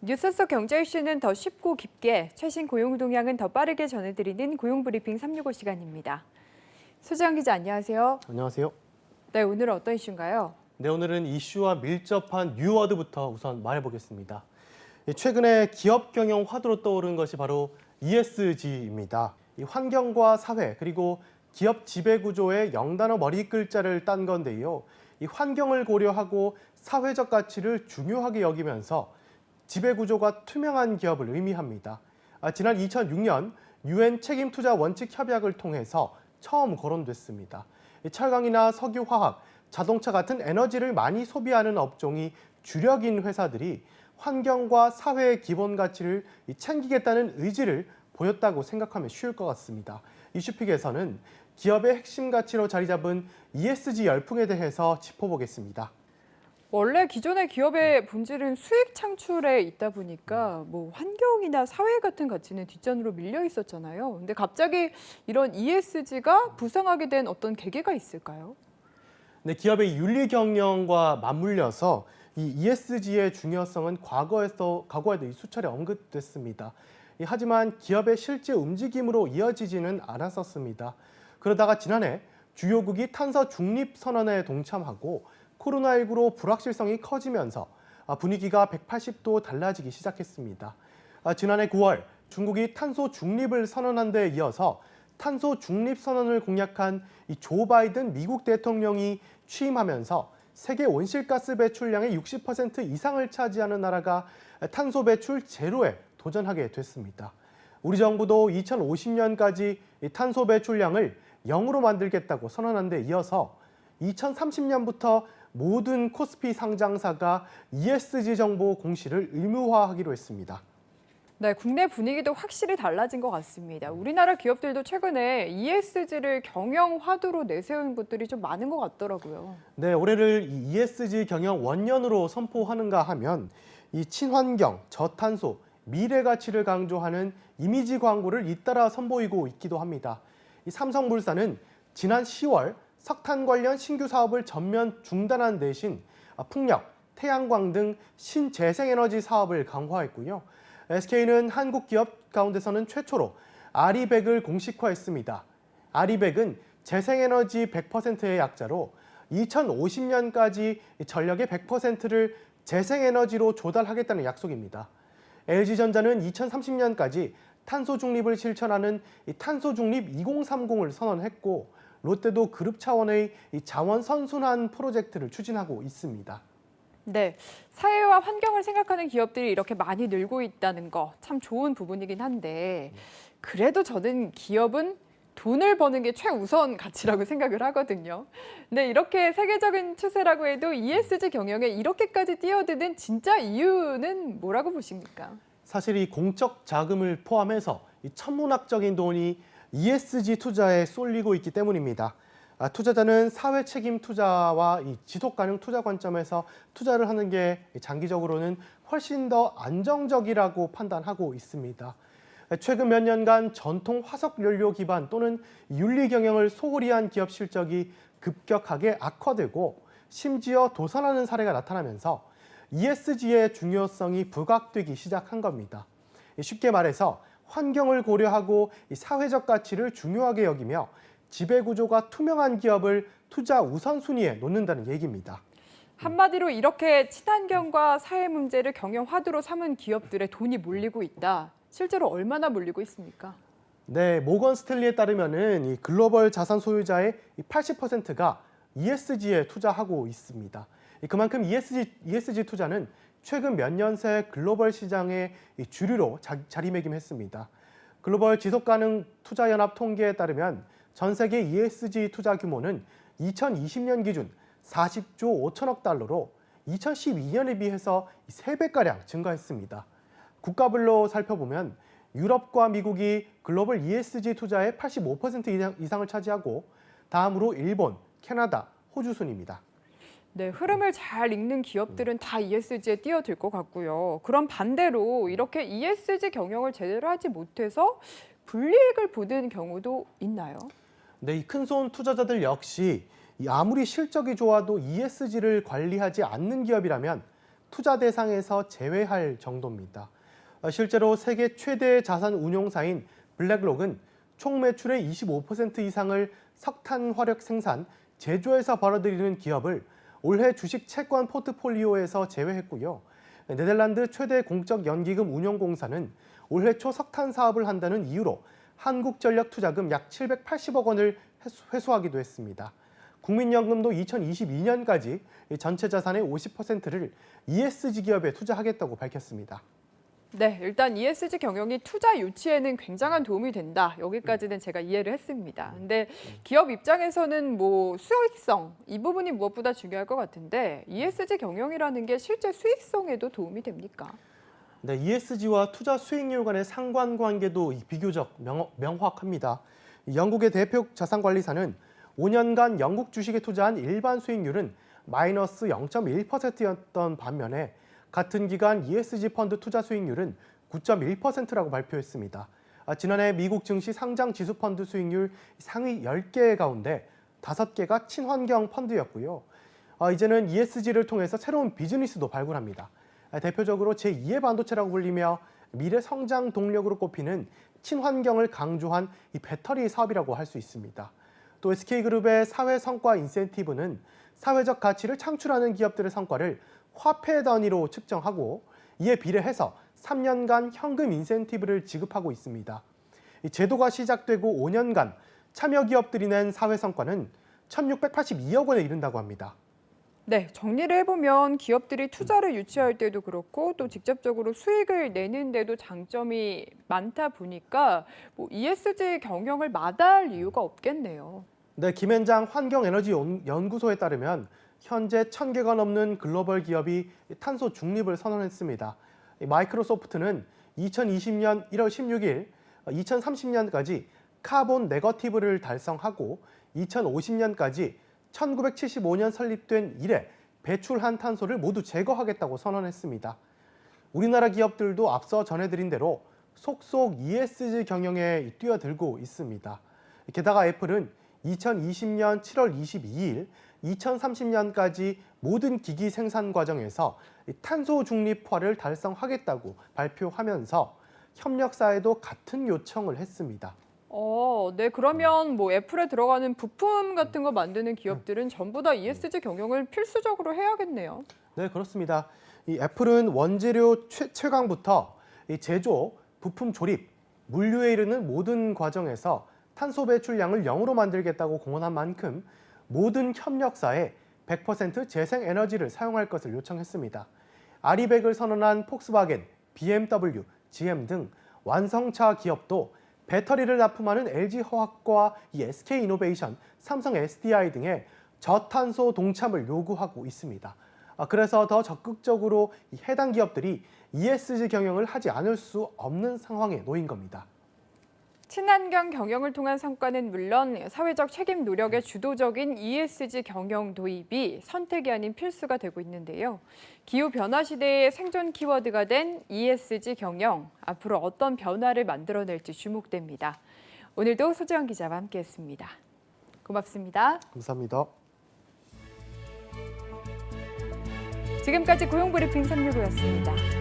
뉴스 속 경제 이슈는 더 쉽고 깊게, 최신 고용 동향은 더 빠르게 전해드리는 고용브리핑 365 시간입니다. 소지영 기자 안녕하세요. 안녕하세요. 네, 오늘은 어떤 이슈인가요? 네, 오늘은 이슈와 밀접한 뉴워드부터 우선 말해보겠습니다. 최근에 기업 경영 화두로 떠오른 것이 바로 ESG입니다. 이 환경과 사회 그리고 기업 지배구조의 0단어 머리 글자를 딴 건데요. 이 환경을 고려하고 사회적 가치를 중요하게 여기면서 지배구조가 투명한 기업을 의미합니다. 지난 2006년 UN 책임투자 원칙 협약을 통해서 처음 거론됐습니다. 철강이나 석유화학, 자동차 같은 에너지를 많이 소비하는 업종이 주력인 회사들이 환경과 사회의 기본 가치를 챙기겠다는 의지를 보였다고 생각하면 쉬울 것 같습니다. 이슈픽에서는 기업의 핵심 가치로 자리 잡은 ESG 열풍에 대해서 짚어보겠습니다. 원래 기존의 기업의 본질은 수익 창출에 있다 보니까 환경이나 사회 같은 가치는 뒷전으로 밀려 있었잖아요. 근데 갑자기 이런 ESG가 부상하게 된 어떤 계기가 있을까요? 네, 기업의 윤리 경영과 맞물려서 이 ESG의 중요성은 과거에도 수차례 언급됐습니다. 하지만 기업의 실제 움직임으로 이어지지는 않았었습니다. 그러다가 지난해 주요국이 탄소 중립 선언에 동참하고 코로나19로 불확실성이 커지면서 분위기가 180도 달라지기 시작했습니다. 지난해 9월 중국이 탄소 중립을 선언한 데 이어서 탄소 중립 선언을 공약한 조 바이든 미국 대통령이 취임하면서 세계 온실가스 배출량의 60% 이상을 차지하는 나라가 탄소 배출 제로에 도전하게 됐습니다. 우리 정부도 2050년까지 탄소 배출량을 0으로 만들겠다고 선언한 데 이어서 2030년부터 모든 코스피 상장사가 ESG 정보 공시를 의무화하기로 했습니다. 네, 국내 분위기도 확실히 달라진 것 같습니다. 우리나라 기업들도 최근에 ESG를 경영 화두로 내세운 곳들이 좀 많은 것 같더라고요. 네, 올해를 ESG 경영 원년으로 선포하는가 하면 이 친환경, 저탄소, 미래 가치를 강조하는 이미지 광고를 잇따라 선보이고 있기도 합니다. 이 삼성물산은 지난 10월 석탄 관련 신규 사업을 전면 중단한 대신 풍력, 태양광 등 신재생에너지 사업을 강화했고요. SK는 한국 기업 가운데서는 최초로 아리백을 공식화했습니다. 아리백은 재생에너지 100%의 약자로 2050년까지 전력의 100%를 재생에너지로 조달하겠다는 약속입니다. LG전자는 2030년까지 탄소 중립을 실천하는 탄소 중립 2030을 선언했고 롯데도 그룹 차원의 자원 선순환 프로젝트를 추진하고 있습니다. 네, 사회와 환경을 생각하는 기업들이 이렇게 많이 늘고 있다는 거 참 좋은 부분이긴 한데 그래도 저는 기업은 돈을 버는 게 최우선 가치라고 생각을 하거든요. 근데 이렇게 세계적인 추세라고 해도 ESG 경영에 이렇게까지 뛰어드는 진짜 이유는 뭐라고 보십니까? 사실 이 공적 자금을 포함해서 이 천문학적인 돈이 ESG 투자에 쏠리고 있기 때문입니다. 투자자는 사회 책임 투자와 이 지속 가능 투자 관점에서 투자를 하는 게 장기적으로는 훨씬 더 안정적이라고 판단하고 있습니다. 최근 몇 년간 전통 화석 연료 기반 또는 윤리 경영을 소홀히 한 기업 실적이 급격하게 악화되고 심지어 도산하는 사례가 나타나면서 ESG의 중요성이 부각되기 시작한 겁니다. 쉽게 말해서 환경을 고려하고 사회적 가치를 중요하게 여기며 지배구조가 투명한 기업을 투자 우선순위에 놓는다는 얘기입니다. 한마디로 이렇게 친환경과 사회 문제를 경영 화두로 삼은 기업들의 돈이 몰리고 있다. 실제로 얼마나 몰리고 있습니까? 네, 모건 스탠리에 따르면은 이 글로벌 자산 소유자의 80%가 ESG에 투자하고 있습니다. 그만큼 ESG 투자는 최근 몇 년 새 글로벌 시장의 주류로 자리매김했습니다. 글로벌 지속가능 투자연합 통계에 따르면 전 세계 ESG 투자 규모는 2020년 기준 40조 5천억 달러로 2012년에 비해서 3배가량 증가했습니다. 국가별로 살펴보면 유럽과 미국이 글로벌 ESG 투자의 85% 이상을 차지하고 다음으로 일본, 캐나다, 호주 순입니다. 네, 흐름을 잘 읽는 기업들은 다 ESG에 뛰어들 것 같고요. 그럼 반대로 이렇게 ESG 경영을 제대로 하지 못해서 불이익을 보는 경우도 있나요? 네, 이 큰손 투자자들 역시 아무리 실적이 좋아도 ESG를 관리하지 않는 기업이라면 투자 대상에서 제외할 정도입니다. 실제로 세계 최대 자산 운용사인 블랙록은 총 매출의 25% 이상을 석탄 화력 생산, 제조에서 벌어들이는 기업을 올해 주식 채권 포트폴리오에서 제외했고요. 네덜란드 최대 공적 연기금 운용공사는 올해 초 석탄 사업을 한다는 이유로 한국전력 투자금 약 780억 원을 회수하기도 했습니다. 국민연금도 2022년까지 전체 자산의 50%를 ESG 기업에 투자하겠다고 밝혔습니다. 네, 일단 ESG 경영이 투자 유치에는 굉장한 도움이 된다. 여기까지는 제가 이해를 했습니다. 근데 기업 입장에서는 뭐 수익성, 이 부분이 무엇보다 중요할 것 같은데 ESG 경영이라는 게 실제 수익성에도 도움이 됩니까? 네, ESG와 투자 수익률 간의 상관관계도 비교적 명확합니다. 영국의 대표 자산관리사는 5년간 영국 주식에 투자한 일반 수익률은 마이너스 0.1%였던 반면에 같은 기간 ESG 펀드 투자 수익률은 9.1%라고 발표했습니다. 지난해 미국 증시 상장 지수 펀드 수익률 상위 10개 가운데 5개가 친환경 펀드였고요. 이제는 ESG를 통해서 새로운 비즈니스도 발굴합니다. 대표적으로 제2의 반도체라고 불리며 미래 성장 동력으로 꼽히는 친환경을 강조한 이 배터리 사업이라고 할 수 있습니다. 또 SK그룹의 사회 성과 인센티브는 사회적 가치를 창출하는 기업들의 성과를 화폐 단위로 측정하고 이에 비례해서 3년간 현금 인센티브를 지급하고 있습니다. 이 제도가 시작되고 5년간 참여 기업들이 낸 사회 성과는 1,682억 원에 이른다고 합니다. 네, 정리를 해보면 기업들이 투자를 유치할 때도 그렇고 또 직접적으로 수익을 내는데도 장점이 많다 보니까 뭐 ESG 경영을 마다할 이유가 없겠네요. 네, 김현장 환경에너지연구소에 따르면 현재 1,000개가 넘는 글로벌 기업이 탄소 중립을 선언했습니다. 마이크로소프트는 2020년 1월 16일 2030년까지 카본 네거티브를 달성하고 2050년까지 1975년 설립된 이래 배출한 탄소를 모두 제거하겠다고 선언했습니다. 우리나라 기업들도 앞서 전해드린 대로 속속 ESG 경영에 뛰어들고 있습니다. 게다가 애플은 2020년 7월 22일 2030년까지 모든 기기 생산 과정에서 탄소 중립화를 달성하겠다고 발표하면서 협력사에도 같은 요청을 했습니다. 네, 그러면 뭐 애플에 들어가는 부품 같은 거 만드는 기업들은 전부 다 ESG 경영을 필수적으로 해야겠네요. 네, 그렇습니다. 이 애플은 원재료 채광부터 제조, 부품 조립, 물류에 이르는 모든 과정에서 탄소 배출량을 0으로 만들겠다고 공언한 만큼 모든 협력사에 100% 재생 에너지를 사용할 것을 요청했습니다. 아리백을 선언한 폭스바겐, BMW, GM 등 완성차 기업도 배터리를 납품하는 LG화학과 SK이노베이션, 삼성 SDI 등의 저탄소 동참을 요구하고 있습니다. 그래서 더 적극적으로 해당 기업들이 ESG 경영을 하지 않을 수 없는 상황에 놓인 겁니다. 친환경 경영을 통한 성과는 물론 사회적 책임 노력의 주도적인 ESG 경영 도입이 선택이 아닌 필수가 되고 있는데요. 기후변화 시대의 생존 키워드가 된 ESG 경영, 앞으로 어떤 변화를 만들어낼지 주목됩니다. 오늘도 소재영 기자와 함께했습니다. 고맙습니다. 감사합니다. 지금까지 고용브리핑 365였습니다.